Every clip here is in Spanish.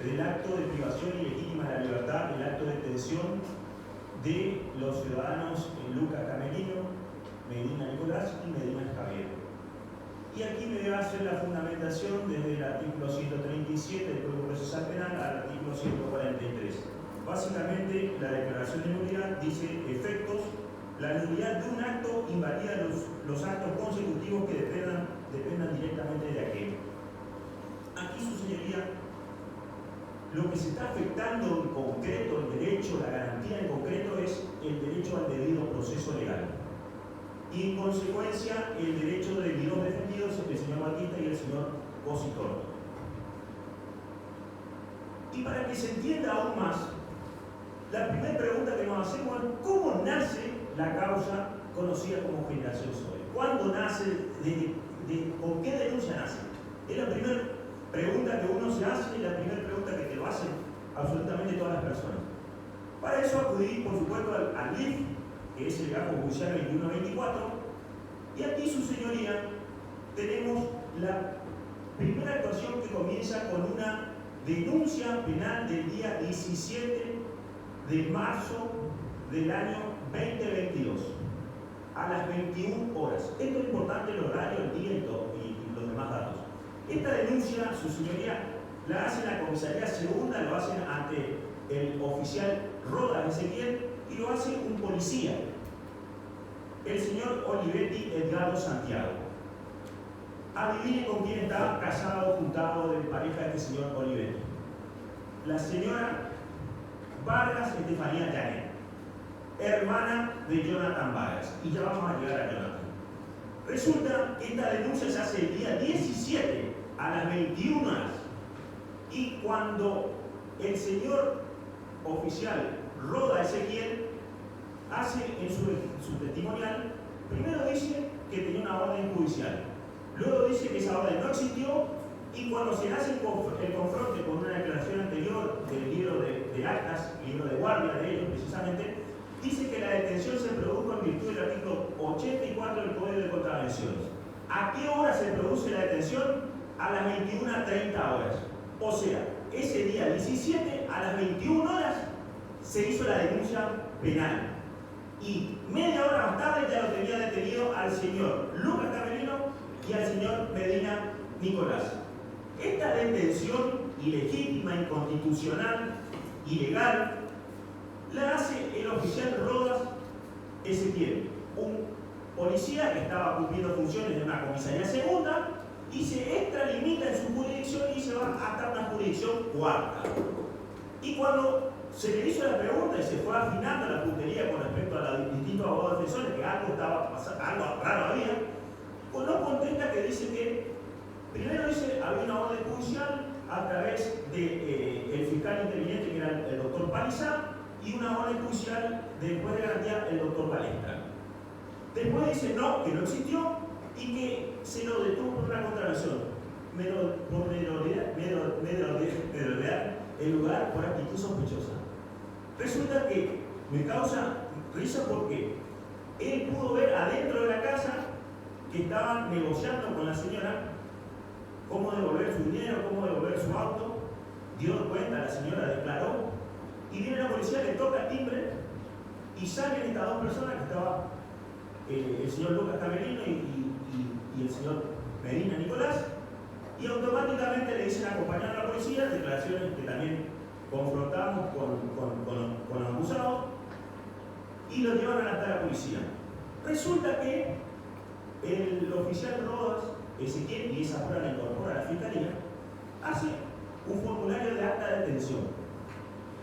del acto de privación ilegítima de la libertad, el acto de detención de los ciudadanos Lucas Camerino, Medina Nicolás y Medina Javier. Y aquí me voy a hacer la fundamentación desde el artículo 137 del Código Procesal Penal al artículo 143. Básicamente, la declaración de nulidad dice efectos. La nulidad de un acto invalida los actos consecutivos que dependan directamente de aquel. Aquí, su señoría, lo que se está afectando en concreto, el derecho, la garantía en concreto, es el derecho al debido proceso legal. Y en consecuencia, el derecho de los defendidos, el señor Batista y el señor Cositor. Y para que se entienda aún más, la primera pregunta que nos hacemos es: ¿cómo nace la causa conocida como Generación Zoe? ¿Cuándo nace? ¿Con qué denuncia nace? Es la primera pregunta que uno se hace y la primera pregunta que te lo hacen absolutamente todas las personas. Para eso acudí, por supuesto, al LIF, que es el Legajo Judicial 2124, y aquí, su señoría, tenemos la primera actuación que comienza con una denuncia penal del día 17 de marzo del año 2022, a las 21 horas. Esto es importante, el horario, el día y los demás datos. Esta denuncia, su señoría, la hace la comisaría segunda, lo hacen ante el oficial Rodas Ezequiel y lo hace un policía, el señor Olivetti Edgardo Santiago. Adivine con quién está casado, juntado de pareja de este señor Olivetti. La señora Vargas Estefanía Janet, hermana de Jonathan Vargas. Y ya vamos a llegar a Jonathan. Resulta que esta denuncia se hace el día 17 a las 21 horas. Y cuando el señor oficial Roda Ezequiel hace en su testimonial, primero dice que tenía una orden judicial, luego dice que esa orden no existió, y cuando se hace el confronte con una declaración anterior del libro de actas, libro de guardia de ellos precisamente, dice que la detención se produjo en virtud del artículo 84 del Código de Contravenciones. ¿A qué hora se produce la detención? A las 21:30 horas. O sea, ese día 17 a las 21 horas se hizo la denuncia penal. Y media hora más tarde ya lo tenía detenido al señor Lucas Camerino y al señor Medina Nicolás. Esta detención ilegítima, inconstitucional, ilegal, la hace el oficial Rodas Ezequiel, un policía que estaba cumpliendo funciones de una comisaría segunda, y se extralimita en su jurisdicción y se va hasta una jurisdicción cuarta. Y cuando se le hizo la pregunta y se fue afinando la puntería con respecto a los distintos abogados defensores, que algo estaba pasando, algo raro había, pues no contesta, que dice que primero dice había una orden judicial a través del fiscal interviniente, que era el doctor Palizá, y una orden judicial después de garantía el doctor Balestra. Después dice no, que no existió y que se lo detuvo por una contravención, por merodear el lugar por actitud sospechosa. Resulta que me causa risa porque él pudo ver adentro de la casa que estaban negociando con la señora cómo devolver su dinero, cómo devolver su auto. Dio cuenta, la señora declaró, y viene la policía, le toca el timbre y salen estas dos personas, que estaba el señor Lucas Camerino y el señor Medina Nicolás, y automáticamente le dicen acompañar a la policía, declaraciones que también confrontamos con los acusados, y lo llevan hasta la policía. Resulta que el oficial Rodas Ezequiel, y esa prueba la incorpora a la fiscalía, hace un formulario de acta de detención.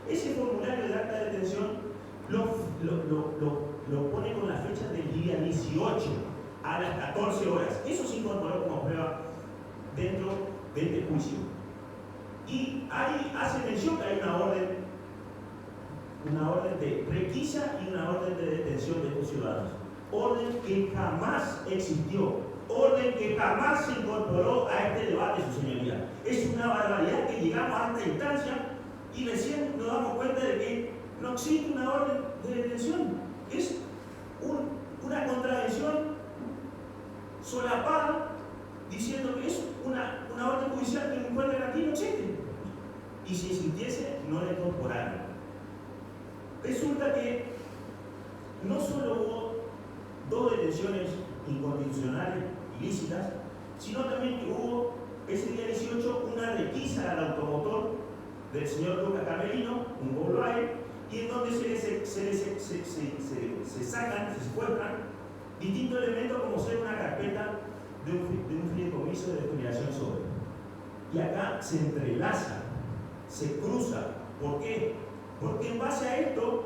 Ese formulario de acta de detención lo pone con las fechas del día 18 a las 14 horas. Eso se incorporó como prueba dentro de este juicio. Y ahí hace mención que hay una orden de requisa y una orden de detención de estos ciudadanos. Orden que jamás existió, orden que jamás se incorporó a este debate, su señoría. Es una barbaridad que llegamos a esta instancia y recién nos damos cuenta de que no existe una orden de detención. Es una contravención solapada diciendo que es una orden judicial que encuentran aquí, no existe. y si existiese, no la incorporaron. Resulta que no solo hubo 2 detenciones inconstitucionales ilícitas, sino también que hubo ese día 18 una requisa al automotor del señor Lucas Camerino, un Volkswagen, y en donde se secuestran distintos elementos como ser una carpeta de un fideicomiso de jubilación sobre. Y acá se entrelaza, se cruza. ¿Por qué? Porque en base a esto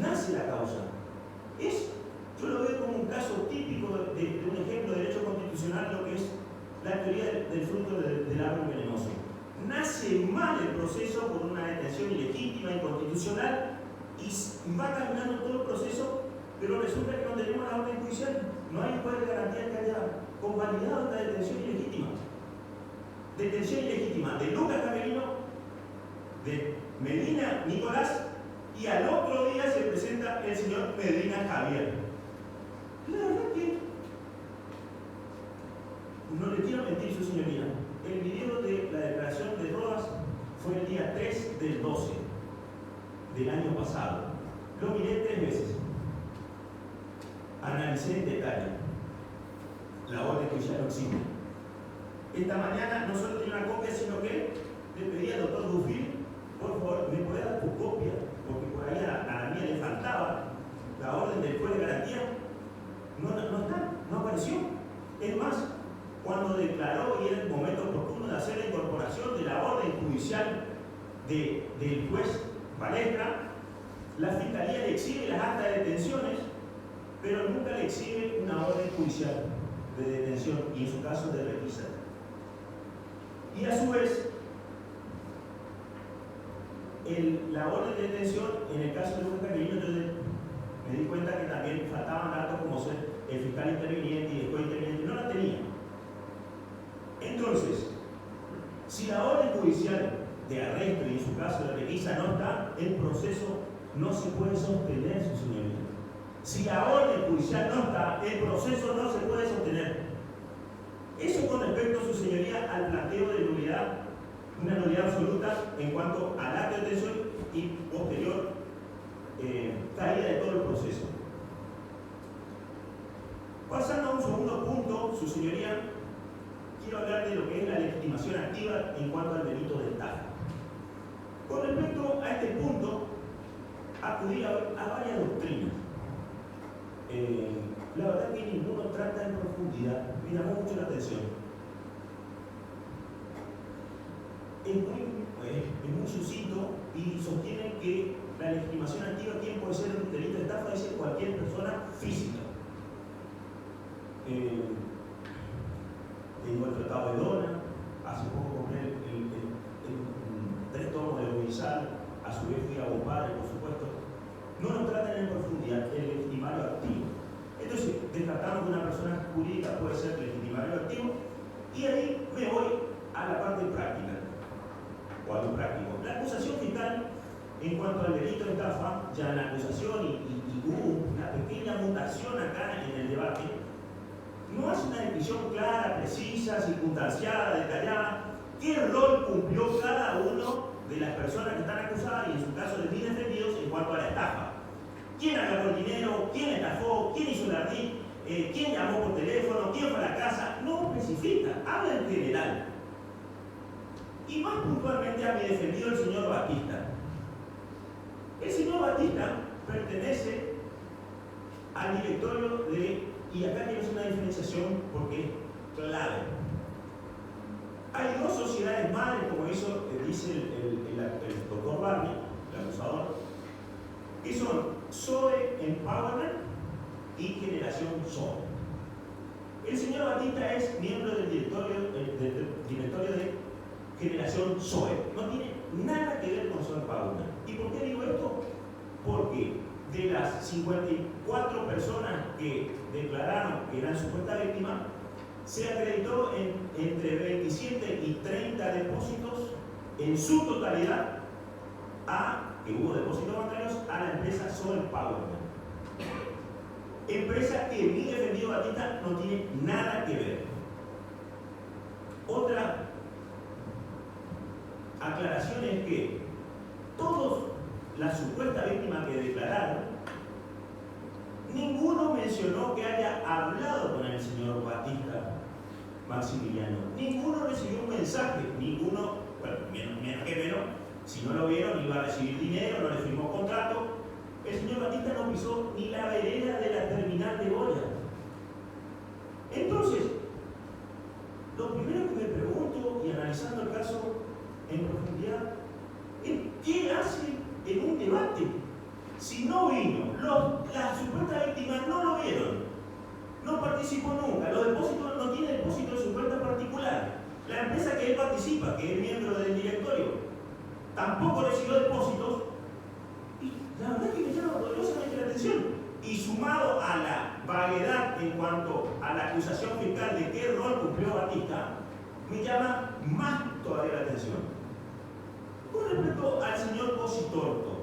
nace la causa. Yo lo veo como un caso típico de un ejemplo de derecho constitucional, lo que es la teoría del fruto del árbol venenoso. Nace mal el proceso por una detención ilegítima, inconstitucional, y va caminando todo el proceso, pero resulta que no tenemos la orden judicial. No hay juez de garantía que haya convalidado esta detención ilegítima. Detención ilegítima de Lucas Camerino, de Medina Nicolás, y al otro día se presenta el señor Medina Javier. La verdad que no le quiero mentir, su señoría. El video de la declaración de Rodas fue el día 3 del 12 del año pasado. Lo miré 3 veces. Analicé en detalle. La orden que ya no existe. Esta mañana no solo tenía una copia, sino que le pedí al doctor Dufil, por favor, ¿me puede dar tu copia? Porque por ahí a la mía le faltaba la orden del juez de garantía. No apareció. Es más, cuando declaró y era el momento oportuno de hacer la incorporación de la orden judicial del juez Palestra, la Fiscalía le exhibe las actas de detenciones, pero nunca le exhibe una orden judicial de detención y en su caso de requisa. Y a su vez, la orden de detención, en el caso de Lucas Camerino, yo me di cuenta que también faltaban datos como ser el fiscal interviniente y el juez interviniente, no la tenía. Entonces, si la orden judicial de arresto y en su caso de requisa no está, el proceso no se puede sostener, su señoría. Si la orden judicial no está, el proceso no se puede sostener. Eso con respecto, su señoría, al planteo de nulidad, una nulidad absoluta en cuanto al acto de detención y posterior caída de todo el proceso. Pasando a un segundo punto, su señoría, quiero hablar de lo que es la legitimación activa en cuanto al delito de estafa. Con respecto a este punto, acudí a varias doctrinas. La verdad que ninguno trata en profundidad, me llamó mucho la atención. Es muy sucinto y sostienen que la legitimación activa, ¿quién puede ser un delito de estafa? Dice cualquier persona física. Tengo el tratado de Dona, hace poco compré el 3 tomos de Ovisal, a su vez fui a Bombare, por supuesto. No nos tratan en profundidad el legitimario activo. Entonces, descartamos que una persona jurídica puede ser legitimario activo, y ahí me voy a la parte práctica, o a lo práctico. La acusación fiscal, en cuanto al delito de estafa, ya en la acusación, y hubo una pequeña mutación acá en el debate, no hace una descripción clara, precisa, circunstanciada, detallada, qué rol cumplió cada uno de las personas que están acusadas y en su caso de bien defendidos en cuanto a la estafa. ¿Quién agarró el dinero? ¿Quién estafó? ¿Quién hizo el ardid? ¿Quién llamó por teléfono? ¿Quién fue a la casa? No especifica, habla en general. Y más puntualmente a mi defendido, el señor Batista. El señor Batista pertenece al directorio de, y acá quiero hacer una diferenciación porque es clave. Hay 2 sociedades madres, como dice el doctor Barney, el acusador, que son SOE Empowerment y Generación SOE. El señor Batista es miembro del directorio de Generación SOE. No tiene nada que ver con SOE Empowerment. ¿Y por qué digo esto? Porque de las 54 personas que declararon que eran supuestas víctimas, se acreditó entre 27 y 30 depósitos en su totalidad que hubo depósitos bancarios a la empresa SOE Empowerment. Empresa que mi defendido Batista no tiene nada que ver. Otra aclaración es que todos las supuestas víctimas que declararon, ninguno mencionó que haya hablado con el señor Batista Maximiliano. Ninguno recibió un mensaje, ninguno, bueno, menos que menos, si no lo vieron iba a recibir dinero, no le firmó contrato. El señor Batista no pisó ni la vereda de la terminal de Goya. Entonces, lo primero que me pregunto, y analizando el caso en profundidad, es ¿qué hace en un debate? Si no vino, las supuestas víctimas no lo vieron, no participó nunca, los depósitos no tiene depósito en su cuenta particular. La empresa que él participa, que es miembro del directorio, tampoco recibió depósitos. Y la verdad es que me llama poderosamente la atención. Y sumado a la vaguedad en cuanto a la acusación fiscal de qué rol cumplió Batista, me llama más todavía la atención. Con respecto al señor Cositorto,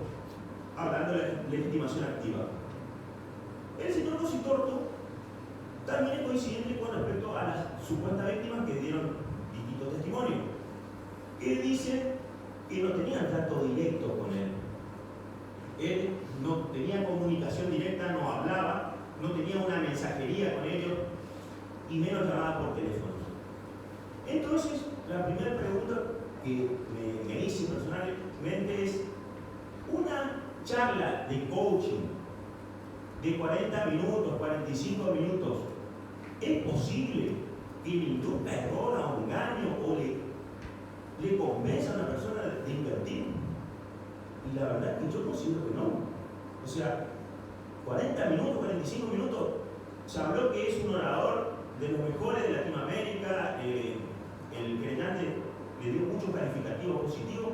hablando de la legitimación activa, el señor Cositorto también es coincidente con respecto a las supuestas víctimas que dieron distintos testimonios, que dicen que no tenían trato directo con él. Él no tenía comunicación directa, no hablaba, no tenía una mensajería con ellos y menos llamada por teléfono. Entonces, la primera pregunta que me hice personalmente es: una charla de coaching de 40 minutos, 45 minutos, ¿es posible que le induzca error, a un engaño o le convenza a una persona de invertir? Y la verdad es que yo considero que no. O sea, 40 minutos, 45 minutos, se habló que es un orador de los mejores de Latinoamérica, el querellante le dio muchos calificativos positivos,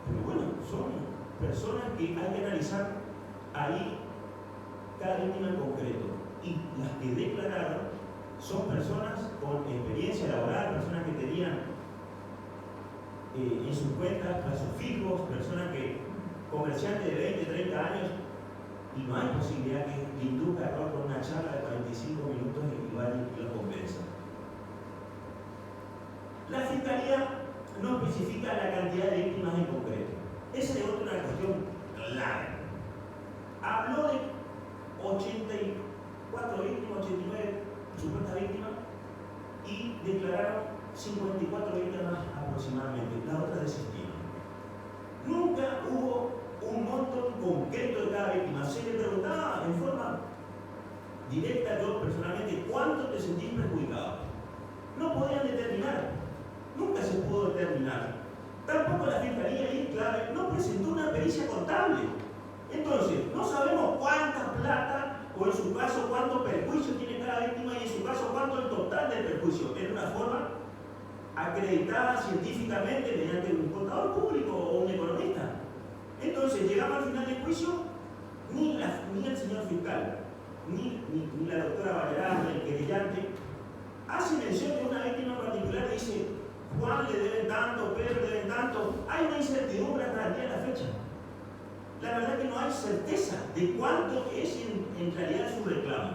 pero bueno, son personas que hay que analizar ahí cada víctima en concreto. Y las que declararon son personas con experiencia laboral, personas que tenían en sus cuentas plazos fijos, personas comerciantes de 20, 30 años, y no hay posibilidad que le induzca error con una charla de 45 minutos y vaya y lo convenza. La Fiscalía no especifica la cantidad de víctimas en concreto. Esa es otra cuestión clave. Habló de 84 víctimas, 89 supuestas víctimas, y declararon 54 víctimas aproximadamente. Las otras desistieron. Nunca hubo un monto concreto de cada víctima. Se le preguntaba en forma directa, yo personalmente, ¿cuánto te sentís perjudicado? No podían determinar. Nunca se pudo determinar. Tampoco la Fiscalía, y es clave, no presentó una pericia contable. Entonces, no sabemos cuánta plata, o en su caso cuánto perjuicio tiene cada víctima, y en su caso cuánto el total del perjuicio. En una forma acreditada científicamente mediante un contador público o un economista. Entonces, llegamos al final del juicio, ni el señor fiscal, ni la doctora Vallarán, ni el querellante, hace mención de una víctima particular y dice: Juan le deben tanto, Pedro le deben tanto. Hay una incertidumbre hasta el día de la fecha. La verdad es que no hay certeza de cuánto es en realidad su reclamo.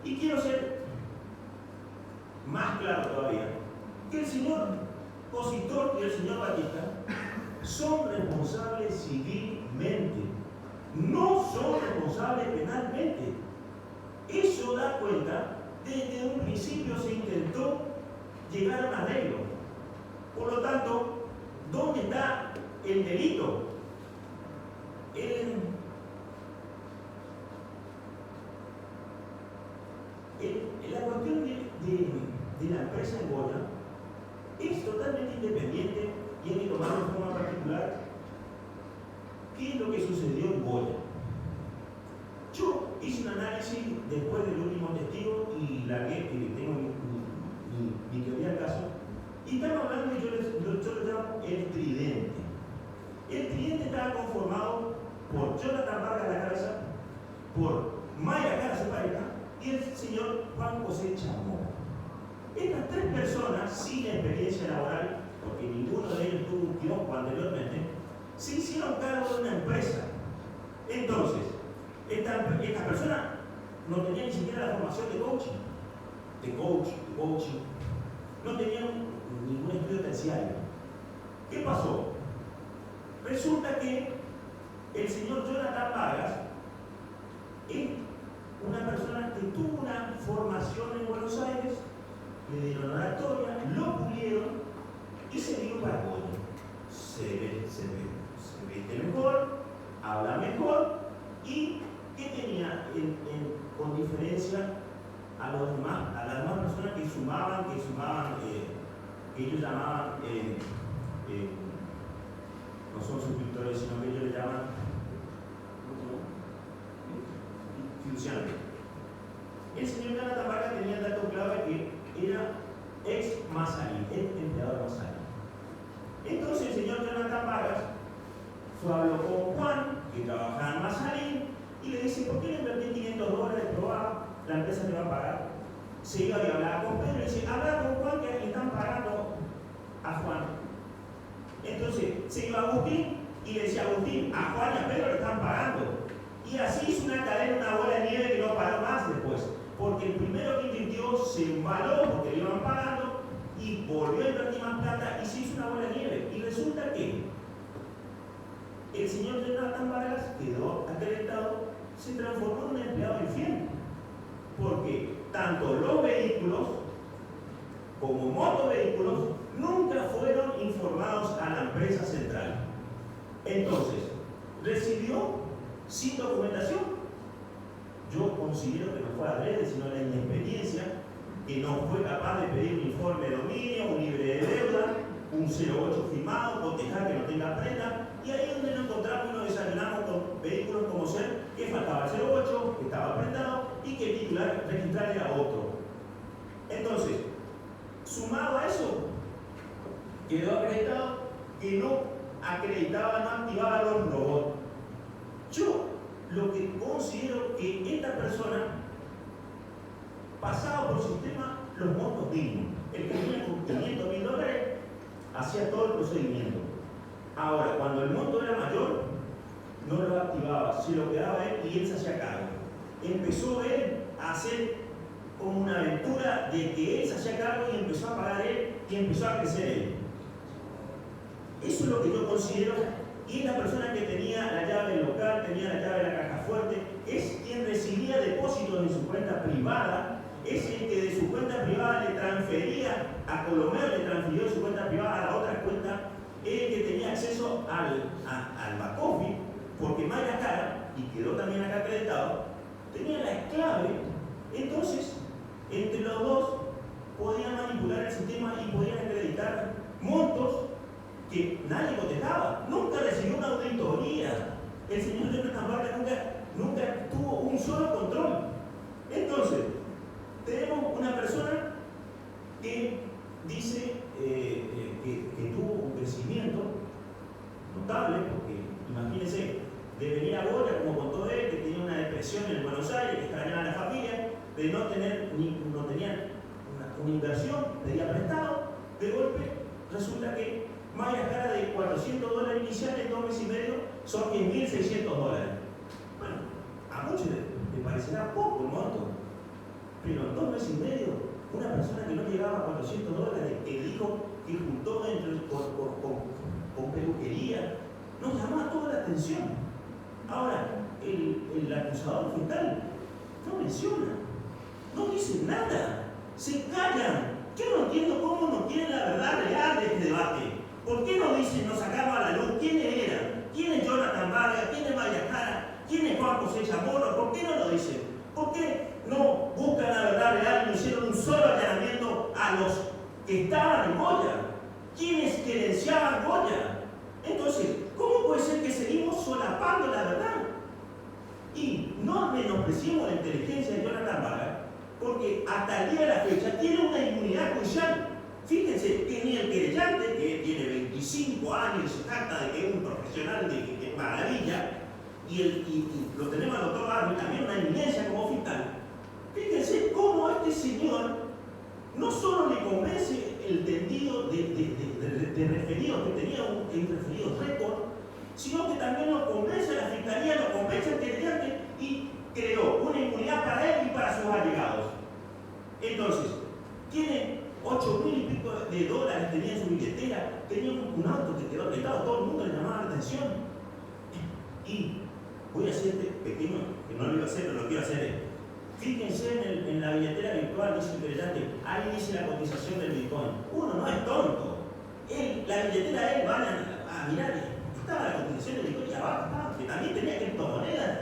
Y quiero ser más claro todavía, que el señor Cositorto y el señor Batista son responsables civilmente, no son responsables penalmente. Eso da cuenta de que desde un principio se intentó llegar a un arreglo. Por lo tanto, ¿dónde está el delito? La cuestión de la empresa en Goya es totalmente independiente y hay que tomarlo de forma particular. ¿Qué es lo que sucedió en Goya? Yo hice un análisis después del último testigo y tengo mi teoría del caso, y estamos hablando, yo lo llamo el tridente. El tridente estaba conformado por Jonathan Vargas La Cabeza, por Mayra Cara, su pareja, y el señor Juan José Chamorro. Estas tres personas, sin experiencia laboral, porque ninguno de ellos tuvo un kiosco anteriormente, se hicieron cargo de una empresa. Entonces, esta persona no tenía ni siquiera la formación de coaching, no tenían ningún estudio terciario. ¿Qué pasó? Resulta que el señor Jonathan Vargas es una persona que tuvo una formación en Buenos Aires, le dieron oratoria, lo pulieron y se vino para Goya. Se viste mejor, habla mejor y ¿qué tenía con diferencia a las demás personas que sumaban, que ellos llamaban, no son suscriptores, sino que ellos le llaman fiduciarios? El señor Jonathan Vargas tenía el dato clave que era ex Masarí, ex empleador Masarí. Entonces el señor Jonathan Vargas habló con Juan, que trabajaba en Masarí, y le dice: ¿por qué le invertí $500 probado? La empresa te va a pagar. Se iba y hablaba con Pedro y dice: habla con Juan, que le están pagando a Juan. Entonces se iba a Agustín y le decía: Agustín, a Juan y a Pedro le están pagando. Y así hizo una cadena, una bola de nieve que no paró más después. Porque el primero que invirtió se embaló porque le iban pagando y volvió a invertir más plata y se hizo una bola de nieve. Y resulta que el señor Jonathan Vargas quedó acreditado, se transformó en un empleado infiel. Porque tanto los vehículos como motovehículos nunca fueron informados a la empresa central. Entonces, recibió sin documentación. Yo considero que no fue adrede, sino la inexperiencia, que no fue capaz de pedir un informe de dominio, un libre de deuda, un 08 firmado, cotejar que no tenga prenda, y ahí es donde nos encontramos y nos desayunamos con vehículos como ser que faltaba el 08, que estaba prendado y que el titular registral era otro. Entonces, sumado a eso, quedó acreditado que no acreditaba, no activaba los robots. Yo lo que considero que esta persona pasaba por sistema los montos mínimos. El que venía con $500.000 hacía todo el procedimiento. Ahora, cuando el monto era mayor, no lo activaba, se lo quedaba él y él se hacía cargo. Empezó él a hacer como una aventura de que él se hacía cargo y empezó a pagar él y empezó a crecer él. Eso es lo que yo considero. Y la persona que tenía la llave del local, tenía la llave de la caja fuerte, es quien recibía depósitos en su cuenta privada, es el que de su cuenta privada le transfería a Colomero, le transfirió de su cuenta privada a la otra cuenta, el que tenía acceso al back office, porque Mayra Cara, y quedó también acá acreditado, tenía la clave. Entonces, entre los dos podían manipular el sistema y podían acreditar montos que nadie cotejaba. Nunca recibió una auditoría. El señor Jonathan Vargas nunca tuvo un solo control. Entonces, tenemos una persona que dice que tuvo un crecimiento notable, porque imagínense, de venir a Goya, como contó él, que tenía una depresión en Buenos Aires, que extrañaba a la familia, de no tener no tenía una inversión, pedía prestado, de golpe resulta que Mayra Cara de $400 iniciales en 2 meses y medio son $10.600. Bueno, a muchos les parecerá poco el monto, pero en 2 meses y medio, una persona que no llegaba a $400, que dijo que juntó con peluquería, nos llamaba toda la atención. Ahora, el acusador fiscal no menciona, no dice nada, se callan. Yo no entiendo cómo no quieren la verdad real de este debate. ¿Por qué no dicen, nos sacamos a la luz quiénes eran? ¿Quién es Jonathan Vargas? ¿Quién es Mayra Cara? ¿Quién es Juan José Chamorro? ¿Por qué no lo dicen? ¿Por qué no buscan la verdad real y no hicieron un solo allanamiento a los que estaban en Goya? ¿Quiénes gerenciaban Goya? Entonces, ¿cómo puede ser que seguimos solapando la verdad? Y no menospreciemos la inteligencia de Jonathan Vargas, porque hasta el día de la fecha tiene una inmunidad judicial. Fíjense que ni el querellante, que tiene 25 años y se trata de que es un profesional de maravilla, y lo tenemos al doctor Barney, también una eminencia como fiscal. Fíjense cómo este señor no solo le convence el tendido de referidos, que tenía un referido récord, sino que también lo convence a la fiscalía, lo convence al querellante y creó una inmunidad para él y para sus allegados. Entonces, tiene $8.000 y pico, tenía en su billetera, tenía un un auto que quedó apretado, todo el mundo le llamaba la atención. Y voy a hacer este pequeño, que no lo iba a hacer, pero lo quiero hacer. Fíjense en la billetera virtual, dice el creyente, ahí dice la cotización del Bitcoin. Uno no es tonto. La billetera de él, van a mirar, estaba la cotización del Bitcoin y abajo estaba, que también tenía criptomonedas.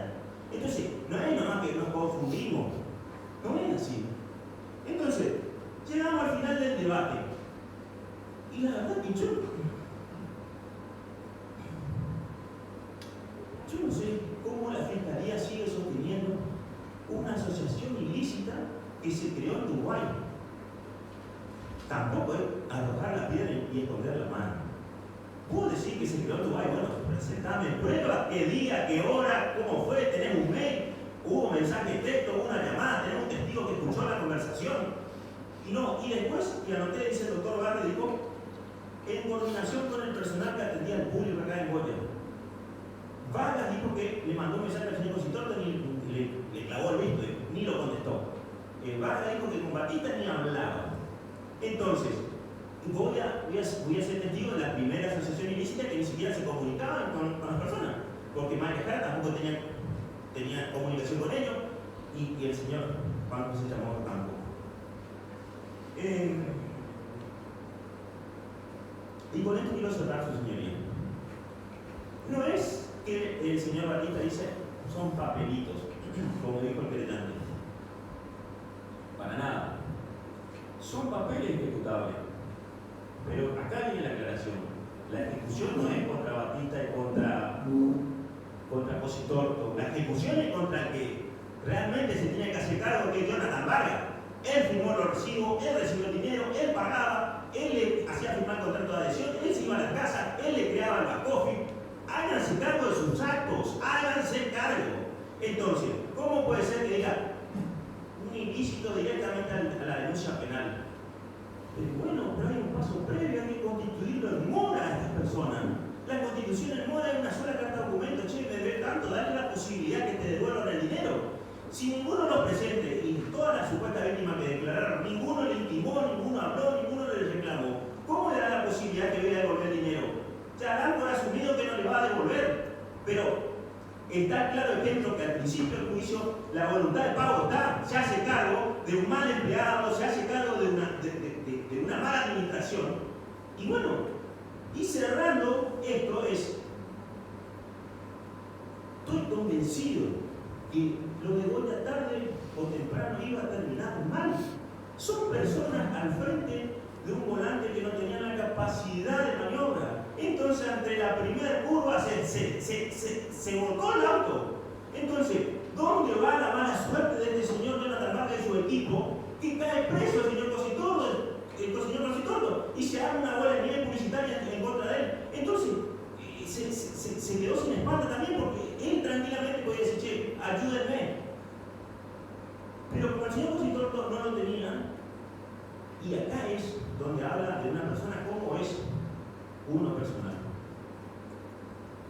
Entonces, no es nomás que nos confundimos. No es así. Entonces, llegamos al final del debate. Y la verdad que yo no sé cómo la Fiscalía sigue sosteniendo una asociación ilícita que se creó en Uruguay. Tampoco es arrojar la piedra y esconder la mano. Puedo decir que se creó en Uruguay, bueno, presentame pruebas, qué día, qué hora, cómo fue, tenemos un mail, hubo mensaje de texto, hubo una llamada, tenemos un testigo que escuchó la conversación. Y después, que anoté, dice el doctor Garre, dijo, en coordinación con el personal que atendía al público acá en Goya. Vargas dijo que le mandó un mensaje al señor Cositorto y le clavó el visto, ni lo contestó. Vargas dijo que con Batista ni hablaba. Entonces, voy a ser testigo de la primera asociación ilícita que ni siquiera se comunicaban con las personas, porque María Jara tampoco tenía comunicación con ellos y el señor Juan José Chamorro tampoco. Y con esto quiero cerrar, su señoría. No es que el señor Batista dice son papelitos, como dijo el querellante. Para nada. Son papeles ejecutables. Pero acá viene la aclaración. La ejecución no es contra Batista y contra Cositorto. La ejecución es contra el que realmente se tiene que hacer cargo, que es Jonathan Vargas. Él firmó los recibos, él recibió el dinero, él pagaba, él le hacía firmar contrato de adhesión, él se iba a la casa, él le creaba el back office. Háganse cargo de sus actos, háganse cargo. Entonces, ¿cómo puede ser que diga un ilícito directamente a la denuncia penal? Pero hay un paso previo, hay que constituirlo en mora a estas personas. La constitución en mora es una sola carta de documento, che, me debe tanto, darle la posibilidad que te devuelvan el dinero. Si ninguno lo presente y todas las supuestas víctimas que declararon, ninguno le intimó, ninguno habló, ninguno le reclamó, ¿cómo le da la posibilidad que vaya a devolver el dinero? Ya dan por asumido que no le va a devolver, pero está claro ejemplo que al principio del juicio la voluntad de pago está, se hace cargo de un mal empleado, se hace cargo de una mala administración. Y bueno, y cerrando esto estoy convencido que lo de Goya tarde o temprano iba a terminar mal. Son personas al frente de un volante que no tenían la capacidad de maniobra. Entonces, ante la primera curva se volcó el auto. Entonces, ¿dónde va la mala suerte de este señor Jonathan Vargas y su equipo? Que cae preso el señor Cositorto y se haga una bola de nieve publicitaria en contra de él. Entonces, se quedó sin espalda también porque él tranquilamente podía decir, che, ayúdenme. Pero como el señor Cositorto no lo tenía, y acá es donde habla de una persona como es uno personal.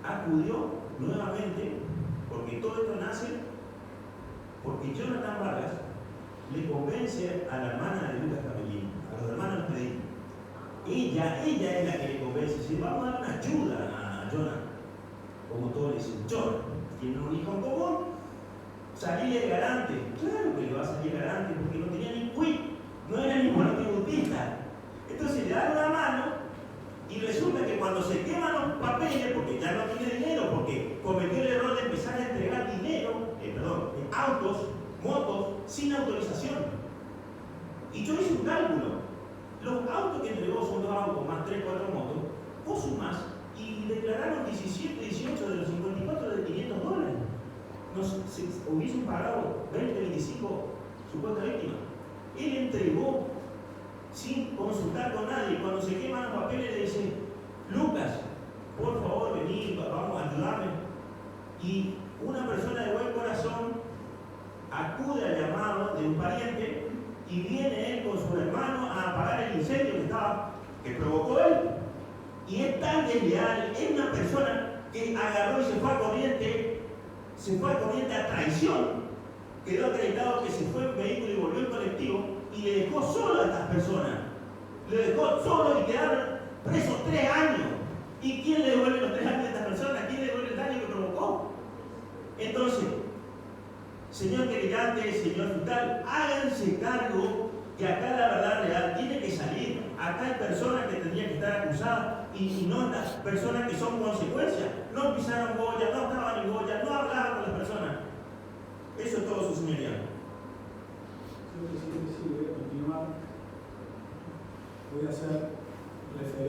Acudió nuevamente, porque todo esto nace porque Jonathan Vargas le convence a la hermana de Lucas Capellín, a los hermanos Medina. Ella es la que le convence, dice, vamos a dar una ayuda a Jonathan. Como todos le dicen, Jonathan, tiene un hijo en común, salirle de garante. Claro que le va a salir garante porque no tenía ni quit, no era ni monotributista. Entonces le dan una mano y resulta que cuando se queman los papeles, porque ya no tiene dinero, porque cometió el error de empezar a entregar dinero, autos, motos, sin autorización. Y yo hice un cálculo. Los autos que entregó son 2 autos más 3, 4 motos, o sumas, y declararon 17, 18 de los 54 de $500. Hubiesen pagado 20, 25 supuestas víctimas. Él entregó sin consultar con nadie. Cuando se queman los papeles le dicen, Lucas, por favor vení, vamos a ayudarme. Y una persona de buen corazón acude al llamado de un pariente y viene él con su hermano a apagar el incendio que provocó él. Y es tan desleal, es una persona que agarró y se fue a corriente a traición. Quedó acreditado que se fue en vehículo y volvió en colectivo y le dejó solo a estas personas. Le dejó solo y quedaron preso 3 años. ¿Y quién le devuelve los 3 años a esta persona? ¿Quién le devuelve el daño que provocó? Entonces, señor querellante, señor fiscal, háganse cargo que acá la verdad real tiene que salir. Acá hay personas que tendrían que estar acusadas y no estas personas que son consecuencias. No pisaron Goya, no estaban en Goya, no hablaban con las personas. Eso es todo, su señoría. Sí, voy a continuar. Voy a hacer referencia.